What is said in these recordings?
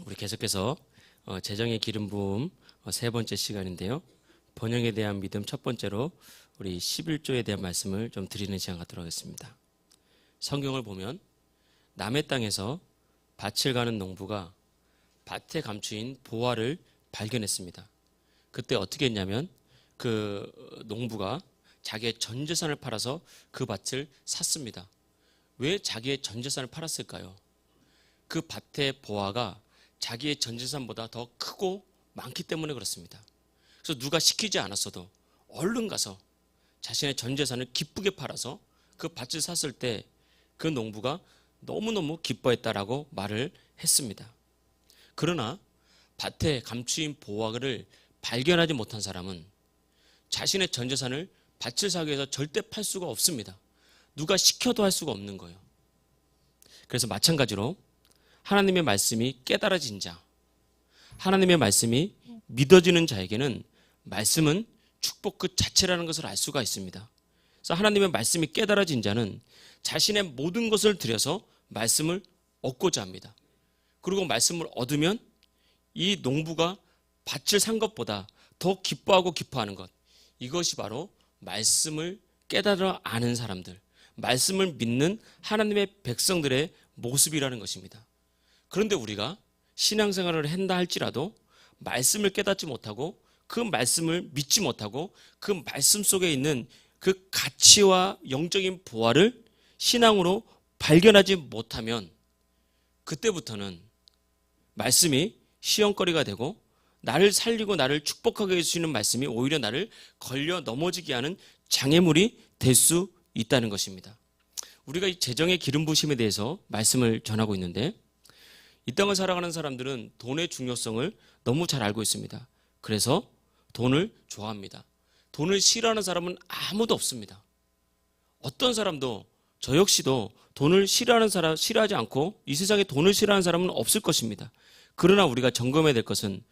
우리 계속해서 재정의 기름 부음 세 번째 시간인데요. 번영에 대한 믿음 첫 번째로 우리 11조에 대한 말씀을 좀 드리는 시간 갖도록 하겠습니다. 성경을 보면 남의 땅에서 밭을 가는 농부가 밭에 감추인 보화를 발견했습니다. 그때 어떻게 했냐면 그 농부가 자기의 전 재산을 팔아서 그 밭을 샀습니다. 왜 자기의 전 재산을 팔았을까요? 그 밭의 보화가 자기의 전 재산보다 더 크고 많기 때문에 그렇습니다. 그래서 누가 시키지 않았어도 얼른 가서 자신의 전 재산을 기쁘게 팔아서 그 밭을 샀을 때 그 농부가 너무너무 기뻐했다라고 말을 했습니다. 그러나 밭에 감추인 보화를 발견하지 못한 사람은 자신의 전 재산을 밭을 사기 위해서 절대 팔 수가 없습니다. 누가 시켜도 할 수가 없는 거예요. 그래서 마찬가지로 하나님의 말씀이 깨달아진 자, 하나님의 말씀이 믿어지는 자에게는 말씀은 축복 그 자체라는 것을 알 수가 있습니다. 그래서 하나님의 말씀이 깨달아진 자는 자신의 모든 것을 들여서 말씀을 얻고자 합니다. 그리고 말씀을 얻으면 이 농부가 밭을 산 것보다 더 기뻐하고 기뻐하는 것, 이것이 바로 말씀을 깨달아 아는 사람들, 말씀을 믿는 하나님의 백성들의 모습이라는 것입니다. 그런데 우리가 신앙생활을 한다 할지라도 말씀을 깨닫지 못하고 그 말씀을 믿지 못하고 그 말씀 속에 있는 그 가치와 영적인 보화를 신앙으로 발견하지 못하면 그때부터는 말씀이 시험거리가 되고 나를 살리고 나를 축복하게 해주시는 말씀이 오히려 나를 걸려 넘어지게 하는 장애물이 될 수 있다는 것입니다. 우리가 이 재정의 기름 부심에 대해서 말씀을 전하고 있는데 이 땅을 살아가는 사람들은 돈의 중요성을 너무 잘 알고 있습니다. 그래서 돈을 좋아합니다. 돈을 싫어하는 사람은 아무도 없습니다. 어떤 사람도 저 역시도 돈을 싫어하지 않고 이 세상에 돈을 싫어하는 사람은 없을 것입니다. 그러나 우리가 점검해야 될 것은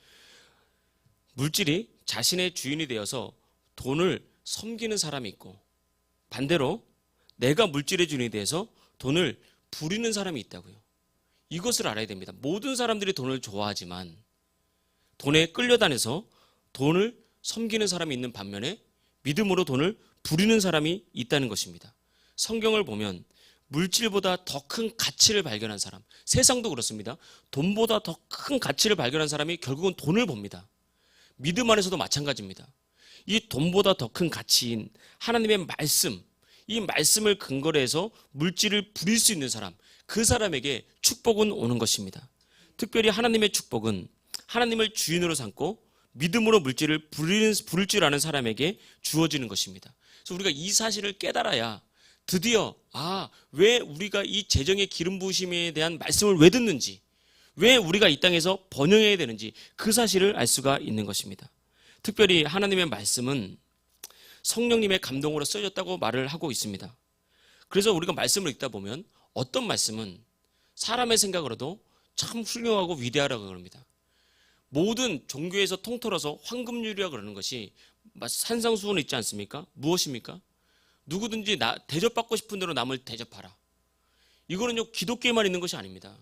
물질이 자신의 주인이 되어서 돈을 섬기는 사람이 있고 반대로 내가 물질의 주인이 돼서 돈을 부리는 사람이 있다고요. 이것을 알아야 됩니다. 모든 사람들이 돈을 좋아하지만 돈에 끌려다녀서 돈을 섬기는 사람이 있는 반면에 믿음으로 돈을 부리는 사람이 있다는 것입니다. 성경을 보면 물질보다 더 큰 가치를 발견한 사람, 세상도 그렇습니다. 돈보다 더 큰 가치를 발견한 사람이 결국은 돈을 봅니다. 믿음 안에서도 마찬가지입니다. 이 돈보다 더 큰 가치인 하나님의 말씀, 이 말씀을 근거로 해서 물질을 부릴 수 있는 사람, 그 사람에게 축복은 오는 것입니다. 특별히 하나님의 축복은 하나님을 주인으로 삼고 믿음으로 물질을 부릴 줄 아는 사람에게 주어지는 것입니다. 그래서 우리가 이 사실을 깨달아야 드디어 왜 우리가 이 재정의 기름 부으심에 대한 말씀을 왜 듣는지, 왜 우리가 이 땅에서 번영해야 되는지 그 사실을 알 수가 있는 것입니다. 특별히 하나님의 말씀은 성령님의 감동으로 써졌다고 말을 하고 있습니다. 그래서 우리가 말씀을 읽다 보면 어떤 말씀은 사람의 생각으로도 참 훌륭하고 위대하다고 그럽니다. 모든 종교에서 통틀어서 황금률이라고 그러는 것이 산상수훈 있지 않습니까? 무엇입니까? 누구든지 대접받고 싶은 대로 남을 대접하라. 이거는요 기독교에만 있는 것이 아닙니다.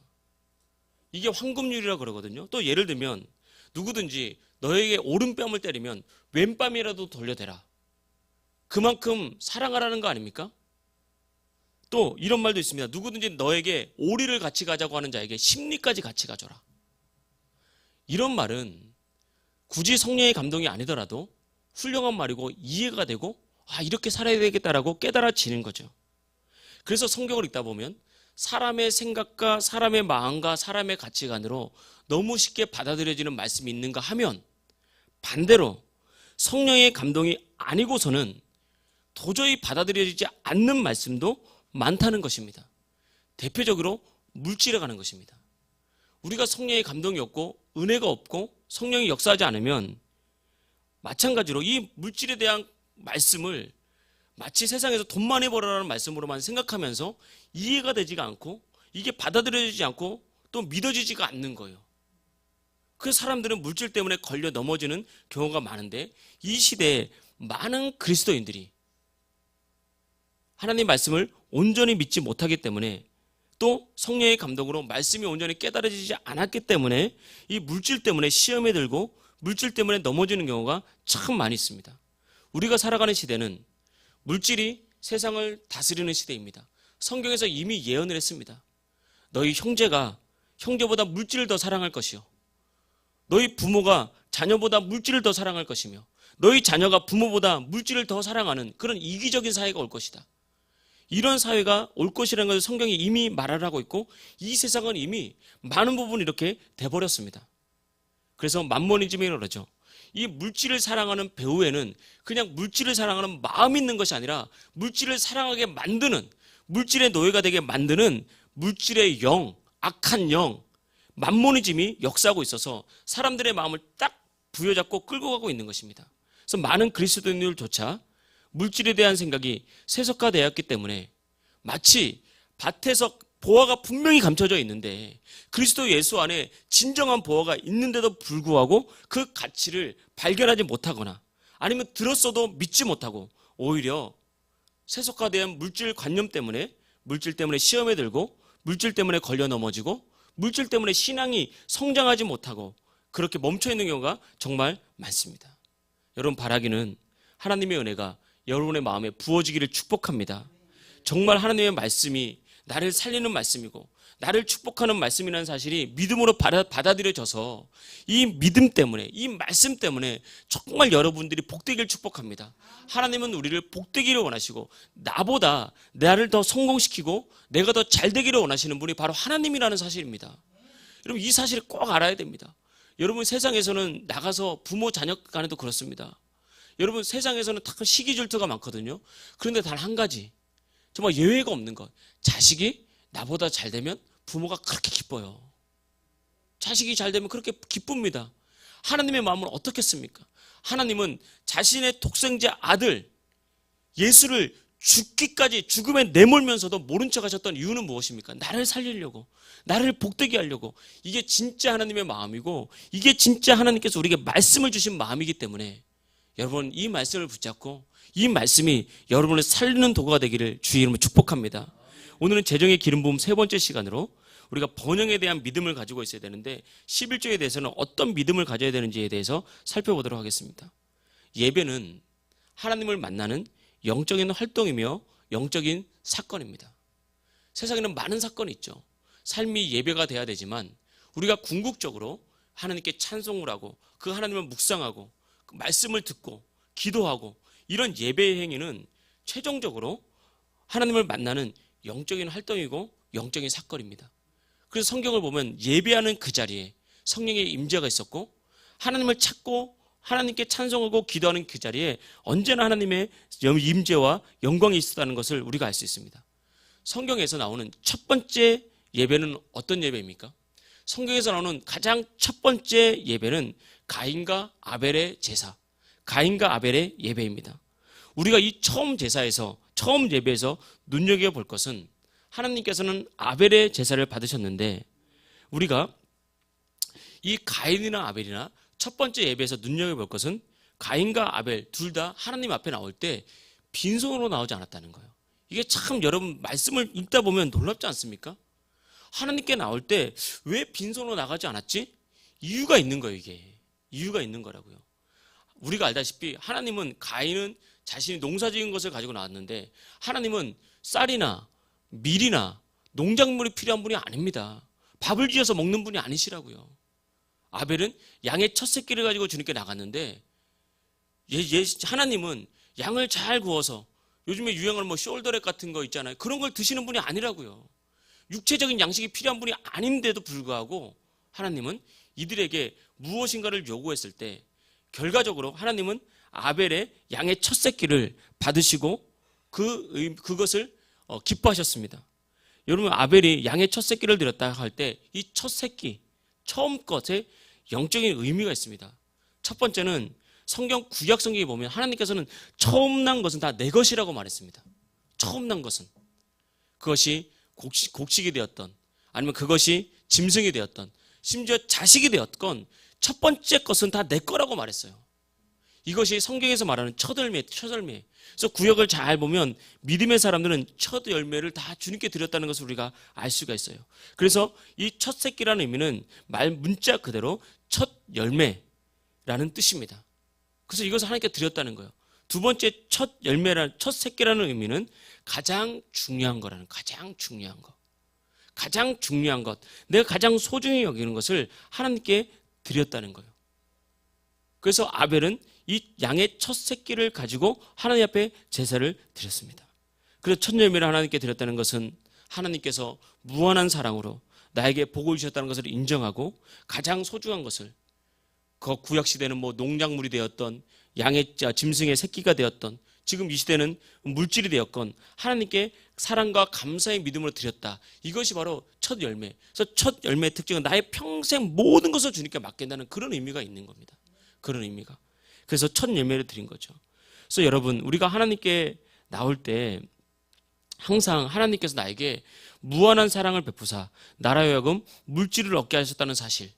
이게 황금률이라고 그러거든요. 또 예를 들면 누구든지 너에게 오른뺨을 때리면 왼뺨이라도 돌려대라. 그만큼 사랑하라는 거 아닙니까? 또 이런 말도 있습니다. 누구든지 너에게 오리를 같이 가자고 하는 자에게 십리까지 같이 가져라. 이런 말은 굳이 성령의 감동이 아니더라도 훌륭한 말이고 이해가 되고 이렇게 살아야 되겠다라고 깨달아지는 거죠. 그래서 성경을 읽다 보면 사람의 생각과 사람의 마음과 사람의 가치관으로 너무 쉽게 받아들여지는 말씀이 있는가 하면 반대로 성령의 감동이 아니고서는 도저히 받아들여지지 않는 말씀도 많다는 것입니다. 대표적으로 물질에 관한 것입니다. 우리가 성령의 감동이 없고 은혜가 없고 성령이 역사하지 않으면 마찬가지로 이 물질에 대한 말씀을 마치 세상에서 돈 많이 벌어라는 말씀으로만 생각하면서 이해가 되지가 않고 이게 받아들여지지 않고 또 믿어지지가 않는 거예요. 그 사람들은 물질 때문에 걸려 넘어지는 경우가 많은데 이 시대에 많은 그리스도인들이 하나님 말씀을 온전히 믿지 못하기 때문에 또 성령의 감동으로 말씀이 온전히 깨달아지지 않았기 때문에 이 물질 때문에 시험에 들고 물질 때문에 넘어지는 경우가 참 많이 있습니다. 우리가 살아가는 시대는 물질이 세상을 다스리는 시대입니다. 성경에서 이미 예언을 했습니다. 너희 형제가 형제보다 물질을 더 사랑할 것이요, 너희 부모가 자녀보다 물질을 더 사랑할 것이며 너희 자녀가 부모보다 물질을 더 사랑하는 그런 이기적인 사회가 올 것이다. 이런 사회가 올 것이라는 것을 성경이 이미 말을 하고 있고 이 세상은 이미 많은 부분 이렇게 돼버렸습니다. 그래서 만모니즘이라고 그러죠. 이 물질을 사랑하는 배후에는 그냥 물질을 사랑하는 마음이 있는 것이 아니라 물질을 사랑하게 만드는, 물질의 노예가 되게 만드는 물질의 영, 악한 영, 만모니즘이 역사하고 있어서 사람들의 마음을 딱 부여잡고 끌고 가고 있는 것입니다. 그래서 많은 그리스도인들조차 물질에 대한 생각이 세속화되었기 때문에 마치 밭에서 보화가 분명히 감춰져 있는데 그리스도 예수 안에 진정한 보화가 있는데도 불구하고 그 가치를 발견하지 못하거나 아니면 들었어도 믿지 못하고 오히려 세속화된 물질 관념 때문에, 물질 때문에 시험에 들고 물질 때문에 걸려 넘어지고 물질 때문에 신앙이 성장하지 못하고 그렇게 멈춰 있는 경우가 정말 많습니다. 여러분, 바라기는 하나님의 은혜가 여러분의 마음에 부어지기를 축복합니다. 정말 하나님의 말씀이 나를 살리는 말씀이고 나를 축복하는 말씀이라는 사실이 믿음으로 받아들여져서 이 믿음 때문에, 이 말씀 때문에 정말 여러분들이 복되기를 축복합니다. 하나님은 우리를 복되기를 원하시고 나보다 나를 더 성공시키고 내가 더 잘되기를 원하시는 분이 바로 하나님이라는 사실입니다. 여러분, 이 사실을 꼭 알아야 됩니다. 여러분, 세상에서는 나가서 부모 자녀 간에도 그렇습니다. 여러분, 세상에서는 다 시기 질투가 많거든요. 그런데 단 한 가지, 정말 예외가 없는 것, 자식이 나보다 잘 되면 부모가 그렇게 기뻐요. 자식이 잘 되면 그렇게 기쁩니다. 하나님의 마음은 어떻겠습니까? 하나님은 자신의 독생자 아들 예수를 죽기까지 죽음에 내몰면서도 모른 척 하셨던 이유는 무엇입니까? 나를 살리려고, 나를 복되게 하려고. 이게 진짜 하나님의 마음이고 이게 진짜 하나님께서 우리에게 말씀을 주신 마음이기 때문에 여러분, 이 말씀을 붙잡고 이 말씀이 여러분을 살리는 도구가 되기를 주의 이름으로 축복합니다. 오늘은 재정의 기름 부음 세 번째 시간으로 우리가 번영에 대한 믿음을 가지고 있어야 되는데 11조에 대해서는 어떤 믿음을 가져야 되는지에 대해서 살펴보도록 하겠습니다. 예배는 하나님을 만나는 영적인 활동이며 영적인 사건입니다. 세상에는 많은 사건이 있죠. 삶이 예배가 돼야 되지만 우리가 궁극적으로 하나님께 찬송을 하고 그 하나님을 묵상하고 그 말씀을 듣고 기도하고 이런 예배의 행위는 최종적으로 하나님을 만나는 영적인 활동이고 영적인 사건입니다. 그래서 성경을 보면 예배하는 그 자리에 성령의 임재가 있었고 하나님을 찾고 하나님께 찬송하고 기도하는 그 자리에 언제나 하나님의 임재와 영광이 있었다는 것을 우리가 알 수 있습니다. 성경에서 나오는 첫 번째 예배는 어떤 예배입니까? 성경에서 나오는 가장 첫 번째 예배는 가인과 아벨의 제사, 가인과 아벨의 예배입니다. 우리가 이 처음 제사에서, 처음 예배에서 눈여겨볼 것은 하나님께서는 아벨의 제사를 받으셨는데 우리가 이 가인이나 아벨이나 첫 번째 예배에서 눈여겨볼 것은 가인과 아벨 둘 다 하나님 앞에 나올 때 빈손으로 나오지 않았다는 거예요. 이게 참 여러분 말씀을 읽다 보면 놀랍지 않습니까? 하나님께 나올 때 왜 빈손으로 나가지 않았지? 이유가 있는 거예요. 이게 이유가 있는 거라고요. 우리가 알다시피 하나님은 가인은 자신이 농사 지은 것을 가지고 나왔는데 하나님은 쌀이나 밀이나 농작물이 필요한 분이 아닙니다. 밥을 지어서 먹는 분이 아니시라고요. 아벨은 양의 첫 새끼를 가지고 주님께 나갔는데 하나님은 양을 잘 구워서 요즘에 유행하는 숄더렉 같은 거 있잖아요. 그런 걸 드시는 분이 아니라고요. 육체적인 양식이 필요한 분이 아닌데도 불구하고 하나님은 이들에게 무엇인가를 요구했을 때 결과적으로 하나님은 아벨의 양의 첫 새끼를 받으시고 그것을 기뻐하셨습니다. 여러분, 아벨이 양의 첫 새끼를 드렸다 할 때 이 첫 새끼, 처음 것에 영적인 의미가 있습니다. 첫 번째는 성경 구약 성경에 보면 하나님께서는 처음 난 것은 다 내 것이라고 말했습니다. 처음 난 것은 그것이 곡식이 되었던 아니면 그것이 짐승이 되었던 심지어 자식이 되었건 첫 번째 것은 다 내 거라고 말했어요. 이것이 성경에서 말하는 첫 열매. 그래서 구역을 잘 보면 믿음의 사람들은 첫 열매를 다 주님께 드렸다는 것을 우리가 알 수가 있어요. 그래서 이 첫 새끼라는 의미는 말 문자 그대로 첫 열매라는 뜻입니다. 그래서 이것을 하나님께 드렸다는 거예요. 두 번째 첫 열매라는 첫 새끼라는 의미는 가장 중요한 거라는, 가장 중요한 것. 가장 중요한 것, 내가 가장 소중히 여기는 것을 하나님께 드렸다는 거예요. 그래서 아벨은 이 양의 첫 새끼를 가지고 하나님 앞에 제사를 드렸습니다. 그래서 첫 열매를 하나님께 드렸다는 것은 하나님께서 무한한 사랑으로 나에게 복을 주셨다는 것을 인정하고 가장 소중한 것을, 그 구약 시대는 뭐 농작물이 되었던 양의 짐승의 새끼가 되었던 지금 이 시대는 물질이 되었건 하나님께 사랑과 감사의 믿음으로 드렸다. 이것이 바로 첫 열매. 그래서 첫 열매의 특징은 나의 평생 모든 것을 주님께 맡긴다는 그런 의미가 있는 겁니다. 그런 의미가. 그래서 첫 열매를 드린 거죠. 그래서 여러분, 우리가 하나님께 나올 때 항상 하나님께서 나에게 무한한 사랑을 베푸사 나라의 하여금 물질을 얻게 하셨다는 사실,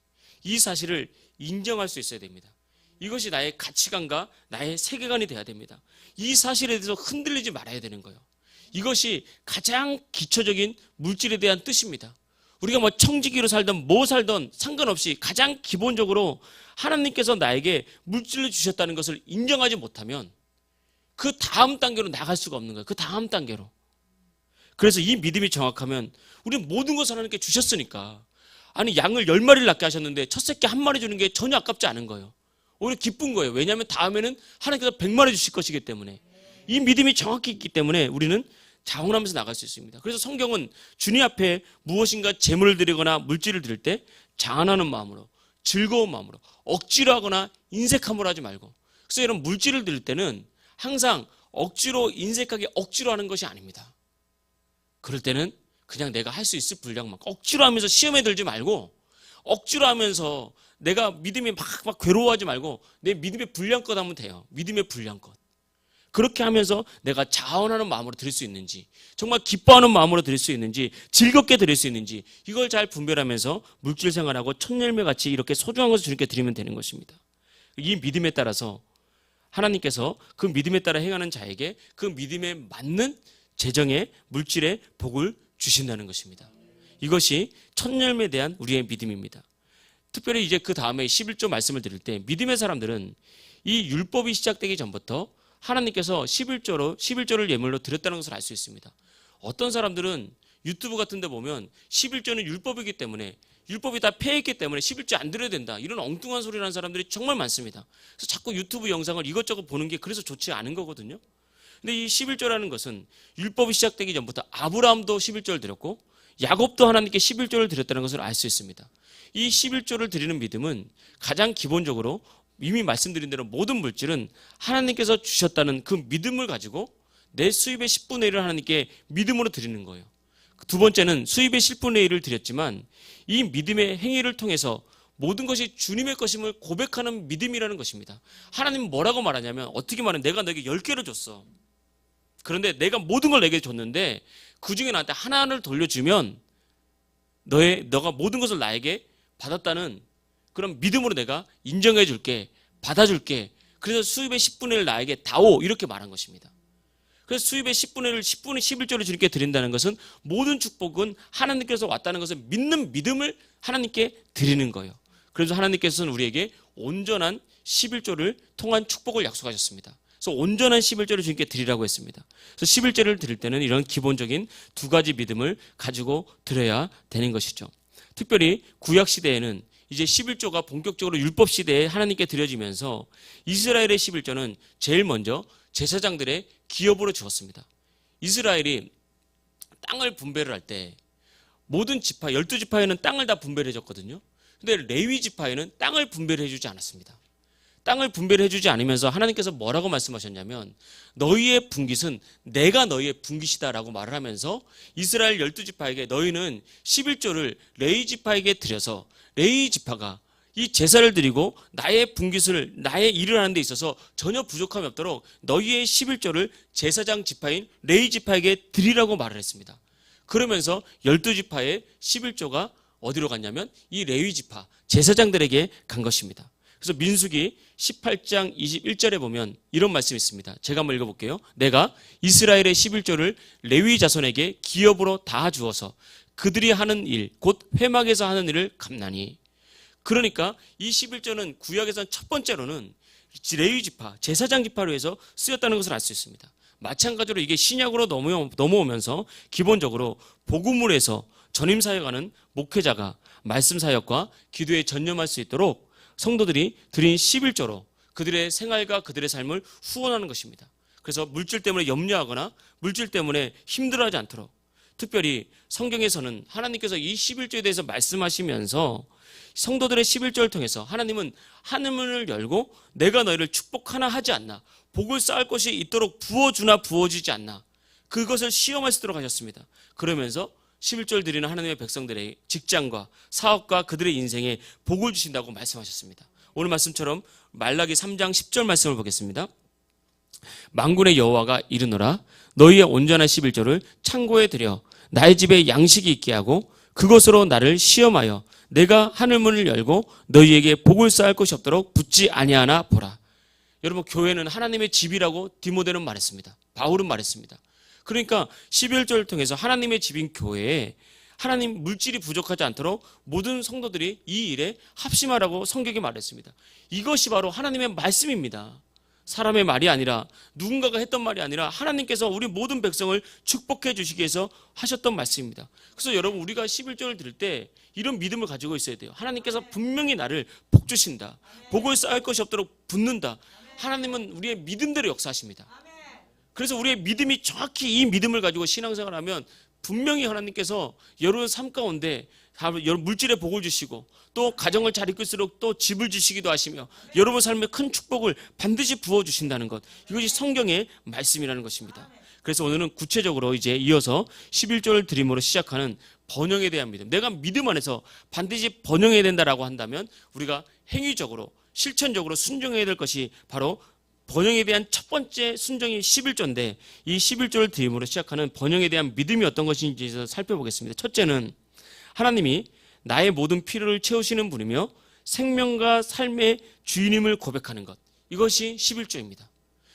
이 사실을 인정할 수 있어야 됩니다. 이것이 나의 가치관과 나의 세계관이 돼야 됩니다. 이 사실에 대해서 흔들리지 말아야 되는 거예요. 이것이 가장 기초적인 물질에 대한 뜻입니다. 우리가 뭐 청지기로 살든 뭐 살든 상관없이 가장 기본적으로 하나님께서 나에게 물질을 주셨다는 것을 인정하지 못하면 그 다음 단계로 나갈 수가 없는 거예요. 그 다음 단계로. 그래서 이 믿음이 정확하면 우리 모든 것을 하나님께 주셨으니까, 아니 양을 10마리를 낳게 하셨는데 첫 새끼 한 마리 주는 게 전혀 아깝지 않은 거예요. 오히려 기쁜 거예요. 왜냐하면 다음에는 하나님께서 100마리 주실 것이기 때문에, 이 믿음이 정확히 있기 때문에 우리는 자원하면서 나갈 수 있습니다. 그래서 성경은 주님 앞에 무엇인가 재물을 드리거나 물질을 드릴 때 자원하는 마음으로, 즐거운 마음으로, 억지로 하거나 인색함으로 하지 말고. 그래서 이런 물질을 드릴 때는 항상 억지로 인색하게 억지로 하는 것이 아닙니다. 그럴 때는 그냥 내가 할 수 있을 분량만큼 억지로 하면서 시험에 들지 말고, 억지로 하면서 내가 믿음이 막 괴로워하지 말고 내 믿음의 분량껏 하면 돼요. 믿음의 분량껏. 그렇게 하면서 내가 자원하는 마음으로 드릴 수 있는지, 정말 기뻐하는 마음으로 드릴 수 있는지, 즐겁게 드릴 수 있는지, 이걸 잘 분별하면서 물질 생활하고 첫 열매같이 이렇게 소중한 것을 주님께 드리면 되는 것입니다. 이 믿음에 따라서 하나님께서 그 믿음에 따라 행하는 자에게 그 믿음에 맞는 재정의 물질의 복을 주신다는 것입니다. 이것이 첫 열매에 대한 우리의 믿음입니다. 특별히 이제 그 다음에 11조 말씀을 드릴 때 믿음의 사람들은 이 율법이 시작되기 전부터 하나님께서 11조를 예물로 드렸다는 것을 알 수 있습니다. 어떤 사람들은 유튜브 같은 데 보면 11조는 율법이기 때문에, 율법이 다 폐했기 때문에 11조 안 드려야 된다, 이런 엉뚱한 소리를 하는 사람들이 정말 많습니다. 그래서 자꾸 유튜브 영상을 이것저것 보는 게 그래서 좋지 않은 거거든요. 근데 이 11조라는 것은 율법이 시작되기 전부터 아브라함도 11조를 드렸고 야곱도 하나님께 11조를 드렸다는 것을 알 수 있습니다. 이 11조를 드리는 믿음은 가장 기본적으로 이미 말씀드린 대로 모든 물질은 하나님께서 주셨다는 그 믿음을 가지고 내 수입의 10분의 1을 하나님께 믿음으로 드리는 거예요. 두 번째는 수입의 10분의 1을 드렸지만 이 믿음의 행위를 통해서 모든 것이 주님의 것임을 고백하는 믿음이라는 것입니다. 하나님은 뭐라고 말하냐면, 어떻게 말하면 내가 너에게 10개를 줬어. 그런데 내가 모든 걸 내게 줬는데 그 중에 나한테 하나를 돌려주면 너가 모든 것을 나에게 받았다는 그런 믿음으로 내가 인정해 줄게, 받아줄게. 그래서 수입의 10분의 1을 나에게 다오, 이렇게 말한 것입니다. 그래서 수입의 10분의 1을 11조를 주님께 드린다는 것은 모든 축복은 하나님께서 왔다는 것을 믿는 믿음을 하나님께 드리는 거예요. 그래서 하나님께서는 우리에게 온전한 11조를 통한 축복을 약속하셨습니다. 그래서 온전한 11조를 주님께 드리라고 했습니다. 그래서 11조를 드릴 때는 이런 기본적인 두 가지 믿음을 가지고 드려야 되는 것이죠. 특별히 구약 시대에는 이제 11조가 본격적으로 율법 시대에 하나님께 드려지면서 이스라엘의 11조는 제일 먼저 제사장들의 기업으로 주었습니다. 이스라엘이 땅을 분배를 할 때 모든 지파, 12지파에는 땅을 다 분배를 해줬거든요. 근데 레위 지파에는 땅을 분배를 해주지 않았습니다. 땅을 분배를 해주지 않으면서 하나님께서 뭐라고 말씀하셨냐면, 너희의 분깃은 내가 너희의 분깃이다라고 말을 하면서 이스라엘 12지파에게 너희는 11조를 레위 지파에게 드려서 레위 지파가 이 제사를 드리고 나의 분깃을, 나의 일을 하는 데 있어서 전혀 부족함이 없도록 너희의 11조를 제사장 지파인 레위 지파에게 드리라고 말을 했습니다. 그러면서 12지파의 11조가 어디로 갔냐면 이 레위 지파, 제사장들에게 간 것입니다. 그래서 민수기 18장 21절에 보면 이런 말씀이 있습니다. 제가 한번 읽어볼게요. 내가 이스라엘의 11조를 레위 자손에게 기업으로 다 주어서 그들이 하는 일, 곧 회막에서 하는 일을 갚나니. 그러니까 이 11조는 구약에서는 첫 번째로는 레위 지파, 제사장 지파로 해서 쓰였다는 것을 알 수 있습니다. 마찬가지로 이게 신약으로 넘어오면서 기본적으로 복음을에서 전임 사역하는 목회자가 말씀 사역과 기도에 전념할 수 있도록 성도들이 드린 11조로 그들의 생활과 그들의 삶을 후원하는 것입니다. 그래서 물질 때문에 염려하거나 물질 때문에 힘들어하지 않도록, 특별히 성경에서는 하나님께서 이 11조에 대해서 말씀하시면서 성도들의 11조를 통해서 하나님은 하늘문을 열고 내가 너희를 축복하나 하지 않나, 복을 쌓을 것이 있도록 부어주나 부어주지 않나, 그것을 시험할 수 있도록 하셨습니다. 그러면서 11조를 드리는 하나님의 백성들의 직장과 사업과 그들의 인생에 복을 주신다고 말씀하셨습니다. 오늘 말씀처럼 말라기 3장 10절 말씀을 보겠습니다. 만군의 여호와가 이르노라 너희의 온전한 11조를 창고에 들여 나의 집에 양식이 있게 하고 그것으로 나를 시험하여 내가 하늘문을 열고 너희에게 복을 쌓을 것이 없도록 붙지 아니하나 보라. 여러분, 교회는 하나님의 집이라고 디모데는 말했습니다. 바울은 말했습니다. 그러니까 11조를 통해서 하나님의 집인 교회에 하나님 물질이 부족하지 않도록 모든 성도들이 이 일에 합심하라고 성경이 말했습니다. 이것이 바로 하나님의 말씀입니다. 사람의 말이 아니라, 누군가가 했던 말이 아니라 하나님께서 우리 모든 백성을 축복해 주시기 위해서 하셨던 말씀입니다. 그래서 여러분, 우리가 11조를 드릴 때 이런 믿음을 가지고 있어야 돼요. 하나님께서 분명히 나를 복 주신다, 복을 쌓을 것이 없도록 붙는다. 하나님은 우리의 믿음대로 역사하십니다. 그래서 우리의 믿음이 정확히 이 믿음을 가지고 신앙생활하면 분명히 하나님께서 여러분 삶 가운데 물질의 복을 주시고 또 가정을 잘 이끌수록 또 집을 주시기도 하시며 여러분 삶에 큰 축복을 반드시 부어주신다는 것, 이것이 성경의 말씀이라는 것입니다. 그래서 오늘은 구체적으로 이제 이어서 11조를 드림으로 시작하는 번영에 대한 믿음, 내가 믿음 안에서 반드시 번영해야 된다라고 한다면 우리가 행위적으로 실천적으로 순종해야 될 것이 바로 번영에 대한 첫 번째 순종이 11조인데, 이 11조를 드림으로 시작하는 번영에 대한 믿음이 어떤 것인지 살펴보겠습니다. 첫째는 하나님이 나의 모든 필요를 채우시는 분이며 생명과 삶의 주인임을 고백하는 것, 이것이 11조입니다.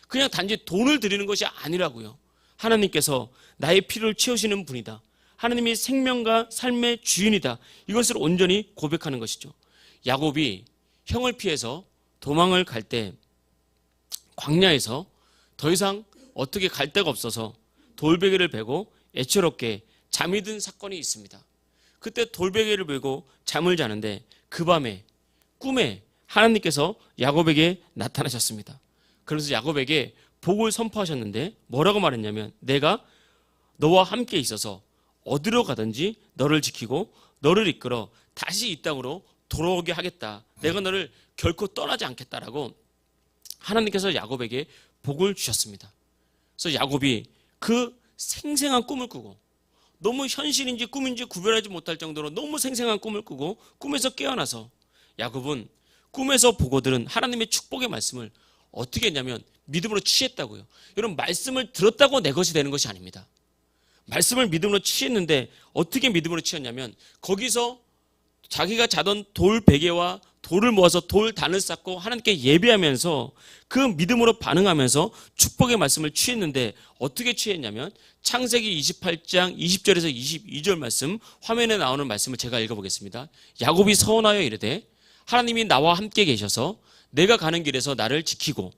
그냥 단지 돈을 드리는 것이 아니라고요. 하나님께서 나의 필요를 채우시는 분이다, 하나님이 생명과 삶의 주인이다, 이것을 온전히 고백하는 것이죠. 야곱이 형을 피해서 도망을 갈 때 광야에서 더 이상 어떻게 갈 데가 없어서 돌베개를 베고 애처롭게 잠이 든 사건이 있습니다. 그때 돌베개를 베고 잠을 자는데 그 밤에 꿈에 하나님께서 야곱에게 나타나셨습니다. 그래서 야곱에게 복을 선포하셨는데 뭐라고 말했냐면, 내가 너와 함께 있어서 어디로 가든지 너를 지키고 너를 이끌어 다시 이 땅으로 돌아오게 하겠다, 내가 너를 결코 떠나지 않겠다라고 하나님께서 야곱에게 복을 주셨습니다. 그래서 야곱이 그 생생한 꿈을 꾸고, 너무 현실인지 꿈인지 구별하지 못할 정도로 너무 생생한 꿈을 꾸고 꿈에서 깨어나서 야곱은 꿈에서 보고 들은 하나님의 축복의 말씀을 어떻게 했냐면 믿음으로 취했다고요. 여러분, 말씀을 들었다고 내 것이 되는 것이 아닙니다. 말씀을 믿음으로 취했는데 어떻게 믿음으로 취했냐면, 거기서 자기가 자던 돌 베개와 돌을 모아서 돌 단을 쌓고 하나님께 예배하면서 그 믿음으로 반응하면서 축복의 말씀을 취했는데 어떻게 취했냐면, 창세기 28장 20절에서 22절 말씀, 화면에 나오는 말씀을 제가 읽어보겠습니다. 야곱이 서원하여 이르되 하나님이 나와 함께 계셔서 내가 가는 길에서 나를 지키고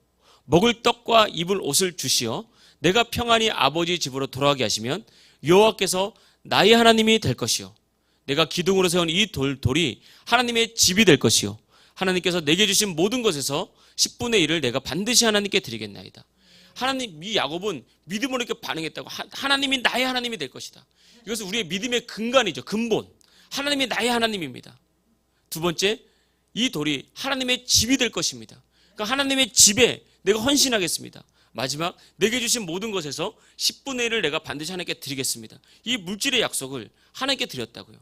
먹을 떡과 입을 옷을 주시어 내가 평안히 아버지 집으로 돌아가게 하시면 여호와께서 나의 하나님이 될 것이요 내가 기둥으로 세운 이 돌이 하나님의 집이 될 것이요 하나님께서 내게 주신 모든 것에서 10분의 1을 내가 반드시 하나님께 드리겠나이다. 하나님, 이 야곱은 믿음으로 이렇게 반응했다고. 하나님이 나의 하나님이 될 것이다. 이것은 우리의 믿음의 근간이죠. 근본. 하나님이 나의 하나님입니다. 두 번째, 이 돌이 하나님의 집이 될 것입니다. 그러니까 하나님의 집에 내가 헌신하겠습니다. 마지막, 내게 주신 모든 것에서 10분의 1을 내가 반드시 하나님께 드리겠습니다. 이 물질의 약속을 하나님께 드렸다고요.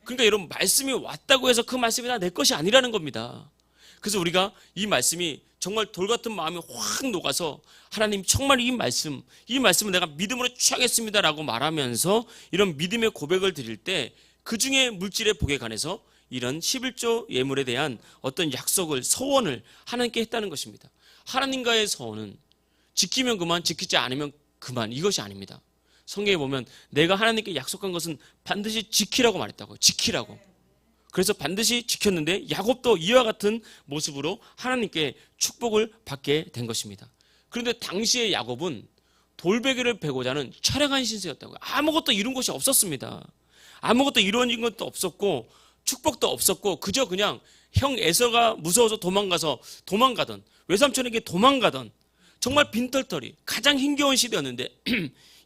그러니까 여러분, 말씀이 왔다고 해서 그 말씀이 다 내 것이 아니라는 겁니다. 그래서 우리가 이 말씀이 정말 돌 같은 마음이 확 녹아서, 하나님 정말 이 말씀은 내가 믿음으로 취하겠습니다라고 말하면서 이런 믿음의 고백을 드릴 때 그 중에 물질의 복에 관해서 이런 11조 예물에 대한 어떤 약속을, 서원을 하나님께 했다는 것입니다. 하나님과의 서원은 지키면 그만, 지키지 않으면 그만, 이것이 아닙니다. 성경에 보면 내가 하나님께 약속한 것은 반드시 지키라고 말했다고요. 지키라고. 그래서 반드시 지켰는데 야곱도 이와 같은 모습으로 하나님께 축복을 받게 된 것입니다. 그런데 당시의 야곱은 돌베개를 베고자 하는 철량한 신세였다고요. 아무것도 이룬 것이 없었습니다. 아무것도 이루어진 것도 없었고 축복도 없었고 그저 그냥 형 에서가 무서워서 도망가던 외삼촌에게 도망가던 정말 빈털터리 가장 힘겨운 시대였는데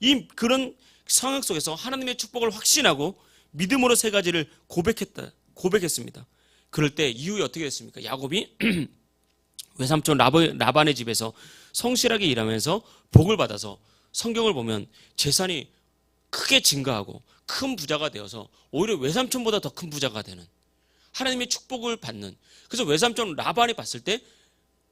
이 그런 상황 속에서 하나님의 축복을 확신하고 믿음으로 세 가지를 고백했습니다. 그럴 때 이후에 어떻게 됐습니까? 야곱이 외삼촌 라반의 집에서 성실하게 일하면서 복을 받아서 성경을 보면 재산이 크게 증가하고 큰 부자가 되어서 오히려 외삼촌보다 더 큰 부자가 되는 하나님의 축복을 받는, 그래서 외삼촌 라반이 봤을 때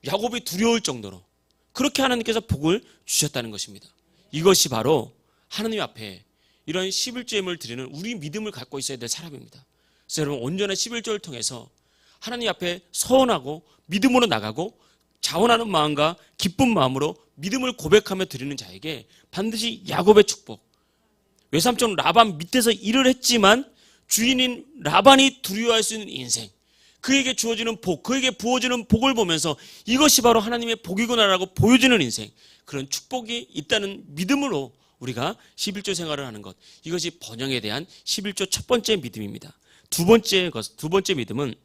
야곱이 두려울 정도로 그렇게 하나님께서 복을 주셨다는 것입니다. 이것이 바로 하나님 앞에 이런 11조 예물을 드리는 우리 믿음을 갖고 있어야 될 사람입니다. 그래서 여러분 온전한 11조를 통해서 하나님 앞에 서원하고 믿음으로 나가고 자원하는 마음과 기쁜 마음으로 믿음을 고백하며 드리는 자에게 반드시 야곱의 축복, 외삼촌 라반 밑에서 일을 했지만 주인인 라반이 두려워할 수 있는 인생, 그에게 주어지는 복, 그에게 부어지는 복을 보면서 이것이 바로 하나님의 복이구나라고 보여주는 인생, 그런 축복이 있다는 믿음으로 우리가 11조 생활을 하는 것, 이것이 번영에 대한 11조 첫 번째 믿음입니다. 두 번째 믿음은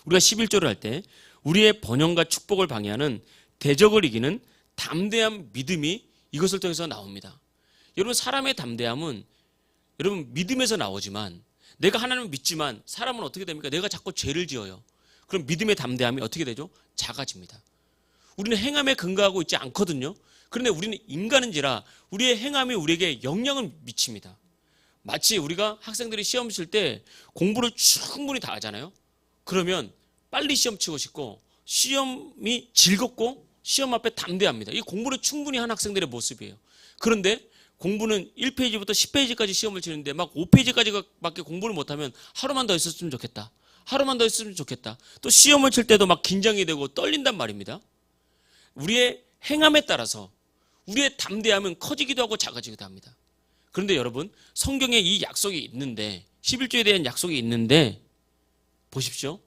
우리가 11조를 할 때 우리의 번영과 축복을 방해하는 대적을 이기는 담대한 믿음이 이것을 통해서 나옵니다. 여러분 사람의 담대함은 여러분 믿음에서 나오지만, 내가 하나님을 믿지만 사람은 어떻게 됩니까? 내가 자꾸 죄를 지어요. 그럼 믿음의 담대함이 어떻게 되죠? 작아집니다. 우리는 행함에 근거하고 있지 않거든요. 그런데 우리는 인간인지라 우리의 행함이 우리에게 영향을 미칩니다. 마치 우리가 학생들이 시험 칠 때 공부를 충분히 다 하잖아요. 그러면 빨리 시험 치고 싶고 시험이 즐겁고 시험 앞에 담대합니다. 이 공부를 충분히 한 학생들의 모습이에요. 그런데 공부는 1페이지부터 10페이지까지 시험을 치는데 막 5페이지까지밖에 공부를 못하면 하루만 더 있었으면 좋겠다. 하루만 더 있었으면 좋겠다. 또 시험을 칠 때도 막 긴장이 되고 떨린단 말입니다. 우리의 행함에 따라서 우리의 담대함은 커지기도 하고 작아지기도 합니다. 그런데 여러분 성경에 이 약속이 있는데, 11조에 대한 약속이 있는데 보십시오.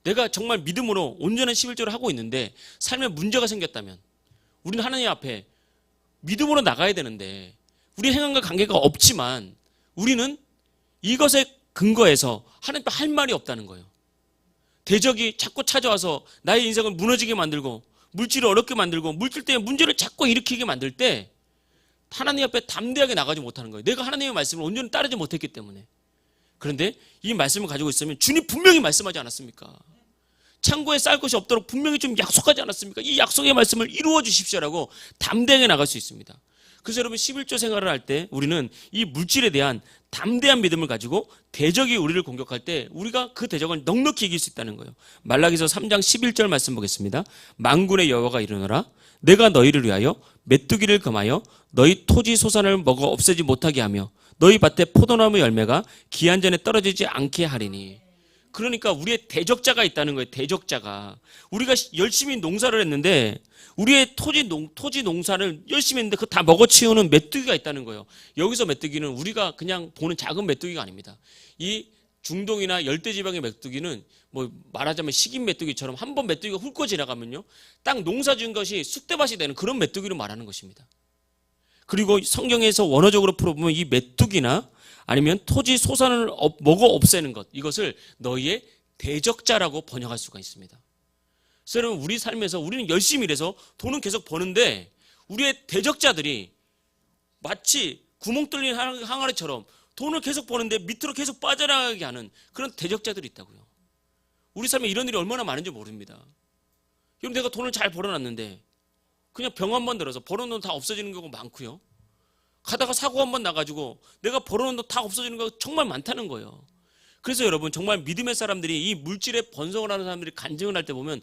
내가 정말 믿음으로 온전한 11조를 하고 있는데 삶에 문제가 생겼다면 우리는 하나님 앞에 믿음으로 나가야 되는데 우리 행함과 관계가 없지만 우리는 이것에 근거해서 하나님께 할 말이 없다는 거예요. 대적이 자꾸 찾아와서 나의 인생을 무너지게 만들고 물질을 어렵게 만들고 물질 때문에 문제를 자꾸 일으키게 만들 때 하나님 앞에 담대하게 나가지 못하는 거예요. 내가 하나님의 말씀을 온전히 따르지 못했기 때문에. 그런데 이 말씀을 가지고 있으면 주님 분명히 말씀하지 않았습니까? 창고에 쌀 것이 없도록 분명히 좀 약속하지 않았습니까? 이 약속의 말씀을 이루어 주십시오라고 담대하게 나갈 수 있습니다. 그래서 여러분 11조 생활을 할 때 우리는 이 물질에 대한 담대한 믿음을 가지고 대적이 우리를 공격할 때 우리가 그 대적을 넉넉히 이길 수 있다는 거예요. 말라기서 3장 11절 말씀 보겠습니다. 만군의 여호와가 이르노라 내가 너희를 위하여 메뚜기를 금하여 너희 토지 소산을 먹어 없애지 못하게 하며 너희 밭에 포도나무 열매가 기한 전에 떨어지지 않게 하리니. 그러니까 우리의 대적자가 있다는 거예요. 대적자가. 우리가 열심히 농사를 했는데 우리의 토지 농사를 열심히 했는데 그거 다 먹어치우는 메뚜기가 있다는 거예요. 여기서 메뚜기는 우리가 그냥 보는 작은 메뚜기가 아닙니다. 이 중동이나 열대지방의 메뚜기는 뭐 말하자면 식인 메뚜기처럼 한번 메뚜기가 훑고 지나가면요 딱 농사 지은 것이 쑥대밭이 되는 그런 메뚜기를 말하는 것입니다. 그리고 성경에서 원어적으로 풀어보면 이 메뚜기나 아니면 토지 소산을 먹어 없애는 것, 이것을 너희의 대적자라고 번역할 수가 있습니다. 그래서 여러분 우리 삶에서 우리는 열심히 일해서 돈은 계속 버는데 우리의 대적자들이 마치 구멍 뚫린 항아리처럼 돈을 계속 버는데 밑으로 계속 빠져나가게 하는 그런 대적자들이 있다고요. 우리 삶에 이런 일이 얼마나 많은지 모릅니다. 여러분 내가 돈을 잘 벌어놨는데 그냥 병 한 번 들어서 벌어놓은 돈 다 없어지는 경우가 많고요. 가다가 사고 한 번 나가지고 내가 벌어놓은 돈 다 없어지는 경우가 정말 많다는 거예요. 그래서 여러분 정말 믿음의 사람들이 이 물질에 번성을 하는 사람들이 간증을 할 때 보면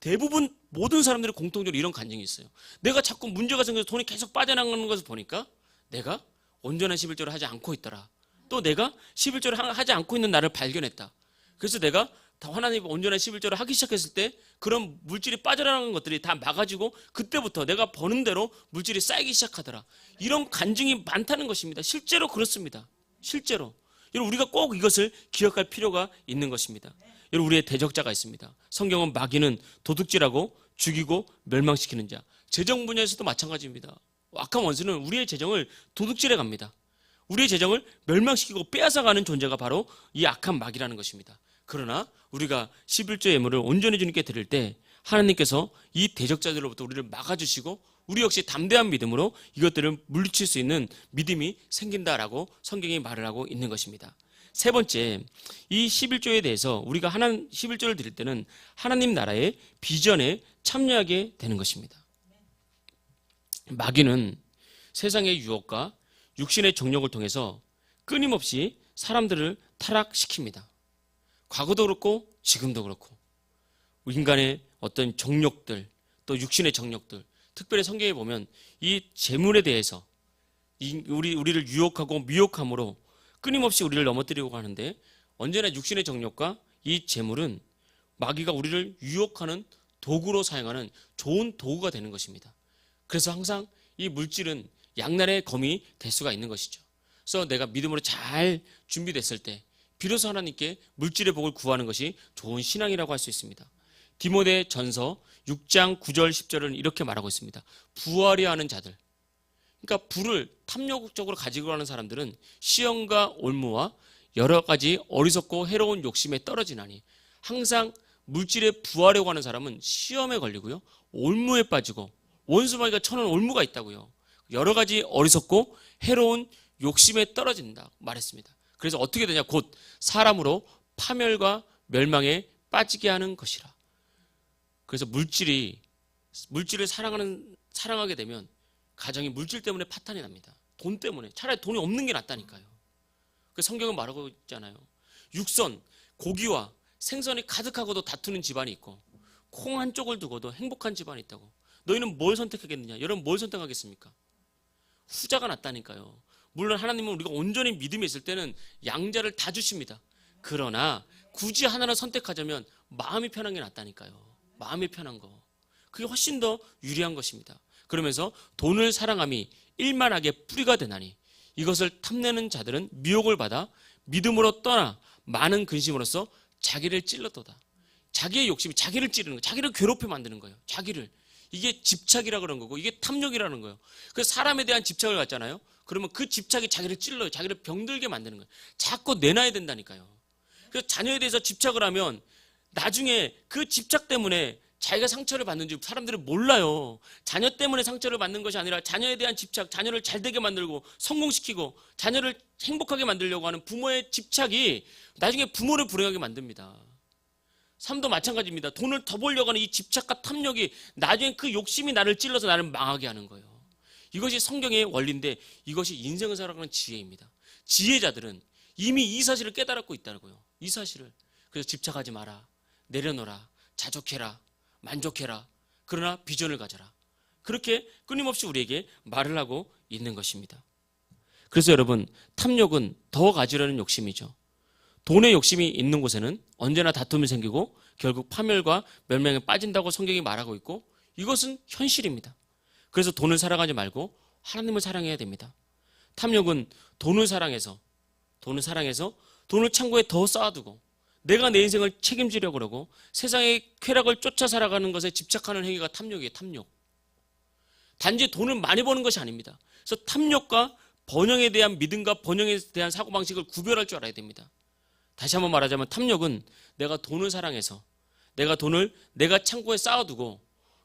대부분 모든 사람들이 공통적으로 이런 간증이 있어요. 내가 자꾸 문제가 생겨서 돈이 계속 빠져나가는 것을 보니까 내가 온전한 11조를 하지 않고 있더라. 또 내가 11조를 하지 않고 있는 나를 발견했다. 그래서 내가 하나님 온전한 11조를 하기 시작했을 때 그런 물질이 빠져나가는 것들이 다 막아지고 그때부터 내가 버는 대로 물질이 쌓이기 시작하더라. 이런 간증이 많다는 것입니다. 실제로 그렇습니다. 실제로. 여러분 우리가 꼭 이것을 기억할 필요가 있는 것입니다. 여러분 우리의 대적자가 있습니다. 성경은 마귀는 도둑질하고 죽이고 멸망시키는 자. 재정 분야에서도 마찬가지입니다. 악한 원수는 우리의 재정을 도둑질해 갑니다. 우리의 재정을 멸망시키고 빼앗아가는 존재가 바로 이 악한 마귀라는 것입니다. 그러나 우리가 11조 예물을 온전히 주님께 드릴 때 하나님께서 이 대적자들로부터 우리를 막아주시고 우리 역시 담대한 믿음으로 이것들을 물리칠 수 있는 믿음이 생긴다라고 성경이 말을 하고 있는 것입니다. 세 번째, 이 11조에 대해서 우리가 11조를 드릴 때는 하나님 나라의 비전에 참여하게 되는 것입니다. 마귀는 세상의 유혹과 육신의 정욕을 통해서 끊임없이 사람들을 타락시킵니다. 과거도 그렇고 지금도 그렇고 인간의 어떤 정욕들 또 육신의 정욕들 특별히 성경에 보면 이 재물에 대해서 우리를 유혹하고 미혹함으로 끊임없이 우리를 넘어뜨리고 가는데 언제나 육신의 정욕과 이 재물은 마귀가 우리를 유혹하는 도구로 사용하는 좋은 도구가 되는 것입니다. 그래서 항상 이 물질은 양날의 검이 될 수가 있는 것이죠. 그래서 내가 믿음으로 잘 준비됐을 때 비로소 하나님께 물질의 복을 구하는 것이 좋은 신앙이라고 할 수 있습니다. 디모데 전서 6장 9절 10절은 이렇게 말하고 있습니다. 부하려 하는 자들. 그러니까 부를 탐욕적으로 가지고 가는 사람들은 시험과 올무와 여러 가지 어리석고 해로운 욕심에 떨어지나니 항상 물질에 부하려고 하는 사람은 시험에 걸리고요. 올무에 빠지고 원수마귀가 쳐놓은 올무가 있다고요. 여러 가지 어리석고 해로운 욕심에 떨어진다 말했습니다. 그래서 어떻게 되냐? 곧 사람으로 파멸과 멸망에 빠지게 하는 것이라. 그래서 물질을 사랑하게 되면 가정이 물질 때문에 파탄이 납니다. 돈 때문에. 차라리 돈이 없는 게 낫다니까요. 그 성경은 말하고 있잖아요. 육선, 고기와 생선이 가득하고도 다투는 집안이 있고 콩 한 쪽을 두고도 행복한 집안이 있다고. 너희는 뭘 선택하겠느냐? 여러분 뭘 선택하겠습니까? 후자가 낫다니까요. 물론 하나님은 우리가 온전히 믿음이 있을 때는 양자를 다 주십니다. 그러나 굳이 하나를 선택하자면 마음이 편한 게 낫다니까요. 마음이 편한 거. 그게 훨씬 더 유리한 것입니다. 그러면서 돈을 사랑함이 일만하게 뿌리가 되나니 이것을 탐내는 자들은 미혹을 받아 믿음으로 떠나 많은 근심으로써 자기를 찔렀도다. 자기의 욕심이 자기를 찌르는 거예요. 자기를 괴롭게 만드는 거예요. 자기를. 이게 집착이라 그런 거고 이게 탐욕이라는 거예요. 그래서 사람에 대한 집착을 갖잖아요. 그러면 그 집착이 자기를 찔러요. 자기를 병들게 만드는 거예요. 자꾸 내놔야 된다니까요. 그래서 자녀에 대해서 집착을 하면 나중에 그 집착 때문에 자기가 상처를 받는지 사람들은 몰라요. 자녀 때문에 상처를 받는 것이 아니라 자녀에 대한 집착, 자녀를 잘되게 만들고 성공시키고 자녀를 행복하게 만들려고 하는 부모의 집착이 나중에 부모를 불행하게 만듭니다. 삶도 마찬가지입니다. 돈을 더 벌려고 하는 이 집착과 탐욕이 나중에 그 욕심이 나를 찔러서 나를 망하게 하는 거예요. 이것이 성경의 원리인데 이것이 인생을 살아가는 지혜입니다. 지혜자들은 이미 이 사실을 깨달았고 있다고요. 이 사실을. 그래서 집착하지 마라. 내려놓아라. 자족해라. 만족해라. 그러나 비전을 가져라. 그렇게 끊임없이 우리에게 말을 하고 있는 것입니다. 그래서 여러분 탐욕은 더 가지려는 욕심이죠. 돈의 욕심이 있는 곳에는 언제나 다툼이 생기고 결국 파멸과 멸망에 빠진다고 성경이 말하고 있고 이것은 현실입니다. 그래서 돈을 사랑하지 말고 하나님을 사랑해야 됩니다. 탐욕은 돈을 사랑해서 돈을 창고에 더 쌓아두고 내가 내 인생을 책임지려고 그러고 세상의 쾌락을 쫓아 살아가는 것에 집착하는 행위가 탐욕이에요. 탐욕. 단지 돈을 많이 버는 것이 아닙니다. 그래서 탐욕과 번영에 대한 믿음과 번영에 대한 사고방식을 구별할 줄 알아야 됩니다. 다시 한번 말하자면 탐욕은 내가 돈을 사랑해서 내가 돈을 내가 창고에 쌓아두고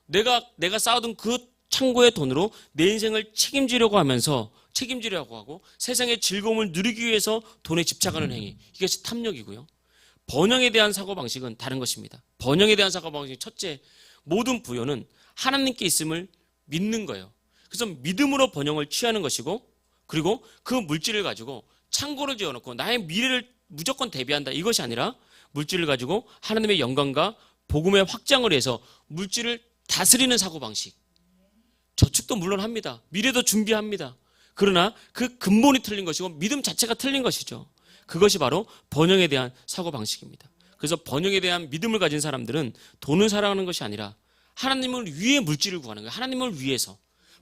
내가 쌓아둔 그 창고의 돈으로 내 인생을 책임지려고 하고 세상의 즐거움을 누리기 위해서 돈에 집착하는 행위. 이것이 탐욕이고요. 번영에 대한 사고방식은 다른 것입니다. 번영에 대한 사고방식 첫째, 모든 부여는 하나님께 있음을 믿는 거예요. 그래서 믿음으로 번영을 취하는 것이고 그리고 그 물질을 가지고 창고를 지어놓고 나의 미래를 무조건 대비한다. 이것이 아니라 물질을 가지고 하나님의 영광과 복음의 확장을 위해서 물질을 다스리는 사고방식. 저축도 물론 합니다. 미래도 준비합니다. 그러나 그 근본이 틀린 것이고 믿음 자체가 틀린 것이죠. 그것이 바로 번영에 대한 사고방식입니다. 그래서 번영에 대한 믿음을 가진 사람들은 돈을 사랑하는 것이 아니라 하나님을 위해 물질을 구하는 거예요. 하나님을 위해서.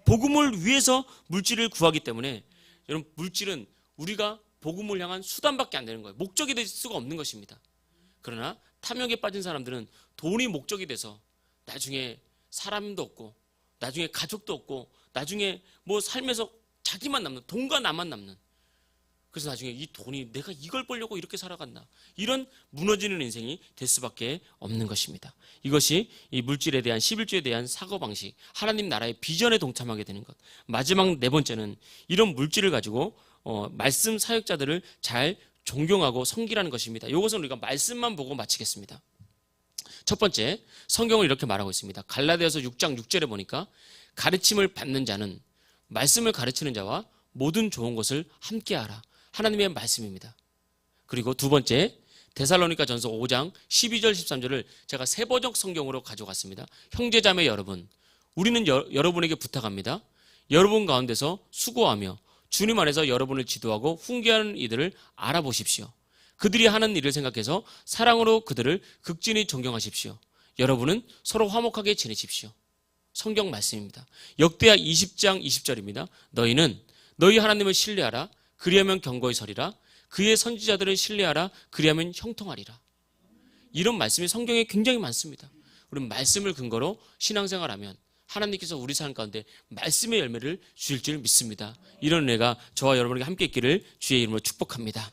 복음을 위해서 물질을 구하기 때문에 여러분, 물질은 우리가 복음을 향한 수단밖에 안 되는 거예요. 목적이 될 수가 없는 것입니다. 그러나 탐욕에 빠진 사람들은 돈이 목적이 돼서 나중에 사람도 없고 나중에 가족도 없고 나중에 뭐 삶에서 자기만 남는, 돈과 나만 남는, 그래서 나중에 이 돈이 내가 이걸 벌려고 이렇게 살아갔나, 이런 무너지는 인생이 될 수밖에 없는 것입니다. 이것이 이 물질에 대한 11조에 대한 사고방식, 하나님 나라의 비전에 동참하게 되는 것. 마지막 네 번째는 이런 물질을 가지고 말씀 사역자들을 잘 존경하고 섬기라는 것입니다. 이것은 우리가 말씀만 보고 마치겠습니다. 첫 번째, 성경을 이렇게 말하고 있습니다. 갈라디아서 6장 6절에 보니까 가르침을 받는 자는 말씀을 가르치는 자와 모든 좋은 것을 함께하라. 하나님의 말씀입니다. 그리고 두 번째, 데살로니가 전서 5장 12절 13절을 제가 세번역 성경으로 가져갔습니다. 형제자매 여러분, 우리는 여러분에게 부탁합니다. 여러분 가운데서 수고하며 주님 안에서 여러분을 지도하고 훈계하는 이들을 알아보십시오. 그들이 하는 일을 생각해서 사랑으로 그들을 극진히 존경하십시오. 여러분은 서로 화목하게 지내십시오. 성경 말씀입니다. 역대하 20장 20절입니다. 너희는 너희 하나님을 신뢰하라. 그리하면 견고히 서리라. 그의 선지자들을 신뢰하라. 그리하면 형통하리라. 이런 말씀이 성경에 굉장히 많습니다. 우리는 말씀을 근거로 신앙생활하면 하나님께서 우리 삶 가운데 말씀의 열매를 주실 줄 믿습니다. 이런 은혜가 저와 여러분에게 함께 있기를 주의 이름으로 축복합니다.